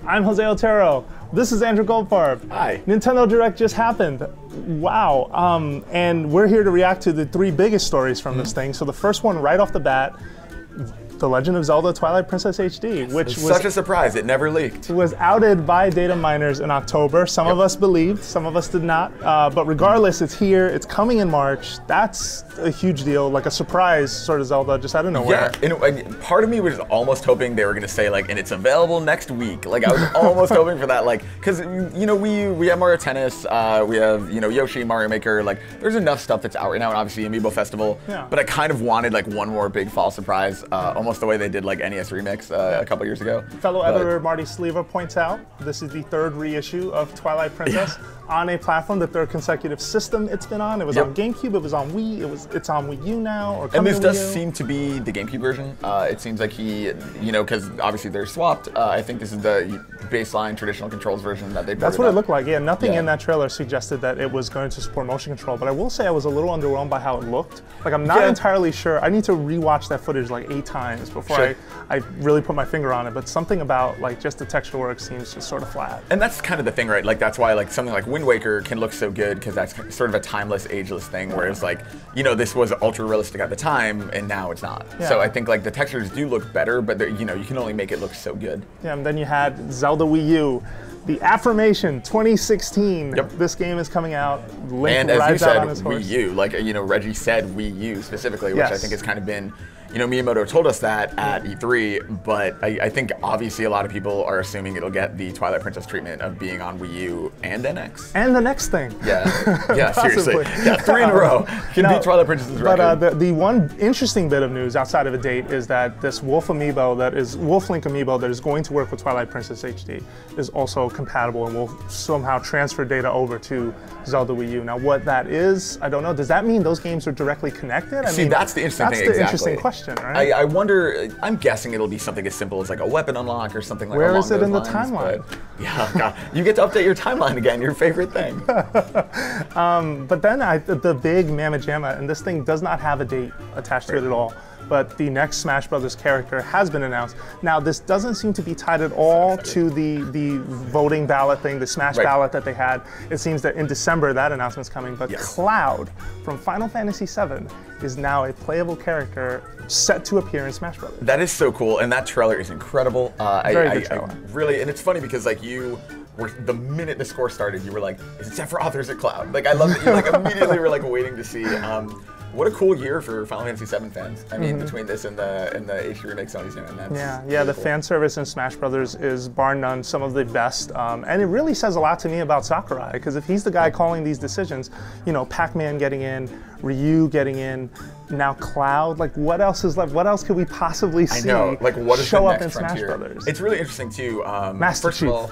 I'm Jose Otero. This is Andrew Goldfarb. Hi. Nintendo Direct just happened. Wow. And we're here to react to the three biggest stories from this thing. So the first one right off the bat, The Legend of Zelda Twilight Princess HD, which was such a surprise. It never leaked. It was outed by data miners in October. Some of us believed, some of us did not. But regardless, it's here. It's coming in March. That's a huge deal, like a surprise sort of Zelda just out of nowhere. Yeah, and part of me was almost hoping they were going to say, like, and it's available next week. Like, I was almost hoping for that, like, because, you know, we have Mario Tennis, we have, you know, Yoshi, Mario Maker, like, there's enough stuff that's out right now, and obviously Amiibo Festival. Yeah. But I kind of wanted, like, one more big fall surprise, almost the way they did, like, NES Remix a couple years ago. Fellow editor Marty Sleva points out, this is the third reissue of Twilight Princess on a platform, the third consecutive system it's been on. It was on GameCube, it was on Wii, it's on Wii U now, or and this does seem to be the GameCube version. It seems like he, you know, because obviously they're swapped. I think this is the baseline traditional controls version that they. That's what it looked like. Yeah, nothing in that trailer suggested that it was going to support motion control. But I will say I was a little underwhelmed by how it looked. Like I'm not entirely sure. I need to rewatch that footage like 8 times before I really put my finger on it. But something about like just the texture work seems just sort of flat. And that's kind of the thing, right? Like that's why like something like Wind Waker can look so good because that's sort of a timeless, ageless thing. Whereas like, you know, this was ultra realistic at the time and now it's not. Yeah. So I think like the textures do look better, but you know, you can only make it look so good. Yeah, and then you had Zelda Wii U. The affirmation 2016. Yep. This game is coming out. Link and as you said, Wii U. Like, you know, Reggie said Wii U specifically, which I think has kind of been, you know, Miyamoto told us that at E3, but I think obviously a lot of people are assuming it'll get the Twilight Princess treatment of being on Wii U and NX. And the next thing. Yeah, seriously. Yeah, 3 in a row. Can beat Twilight Princess's record. But the one interesting bit of news outside of a date is that this Wolf Amiibo, Wolf Link Amiibo that is going to work with Twilight Princess HD is also compatible and will somehow transfer data over to Zelda Wii U. Now what that is, I don't know. Does that mean those games are directly connected? See, that's the interesting thing, That's the interesting question. Right? I wonder, I'm guessing it'll be something as simple as like a weapon unlock or something like that. Where is it in the timeline? Yeah, God, you get to update your timeline again, your favorite thing. But then the big mamma jamma, and this thing does not have a date attached to it at all, but the next Smash Brothers character has been announced. Now this doesn't seem to be tied at all to the voting ballot thing, the Smash ballot that they had. It seems that in December that announcement's coming, but Cloud from Final Fantasy VII is now a playable character set to appear in Smash Brothers. That is so cool, and that trailer is incredible. Very good trailer. Really, and it's funny because like the minute the score started, you were like, is it Sephiroth or is it Cloud? Like I love that you like immediately were like waiting to see. What a cool year for Final Fantasy VII fans. I mean, between this and the HD remake Sony's doing, that's really the fan service in Smash Brothers is bar none some of the best, and it really says a lot to me about Sakurai, because if he's the guy calling these decisions, you know, Pac-Man getting in, Ryu getting in, now Cloud, like what else is left? What else could we possibly see like what is show the up next in frontier? Smash Brothers? It's really interesting too. Master first Chief. of all,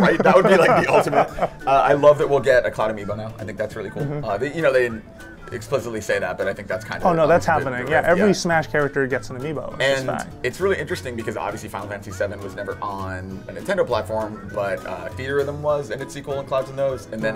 right? That would be like the ultimate. I love that we'll get a Cloud Amiibo now. I think that's really cool. You know, they didn't explicitly say that, but I think that's kind of. Oh no, that's happening. Yeah, every Smash character gets an amiibo. And it's really interesting because obviously Final Fantasy VII was never on a Nintendo platform, but Theater of Them was, and its sequel, and Cloud's in those, and then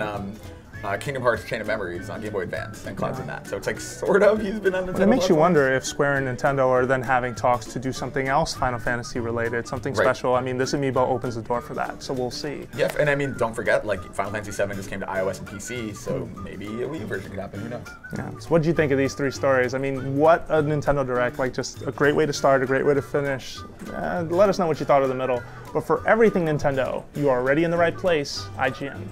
Kingdom Hearts Chain of Memories on Game Boy Advance, and Cloud's in that. So it's like sort of he's been on Nintendo. But it makes you wonder if Square and Nintendo are then having talks to do something else Final Fantasy related, something special. I mean, this amiibo opens the door for that, so we'll see. Yeah, and I mean, don't forget, like Final Fantasy VII just came to iOS and PC, so maybe a Wii version could happen. Who knows? Yeah. So what do you think of these 3 stories? I mean, what a Nintendo Direct! Like, just a great way to start, a great way to finish. Let us know what you thought of the middle. But for everything Nintendo, you are already in the right place. IGN.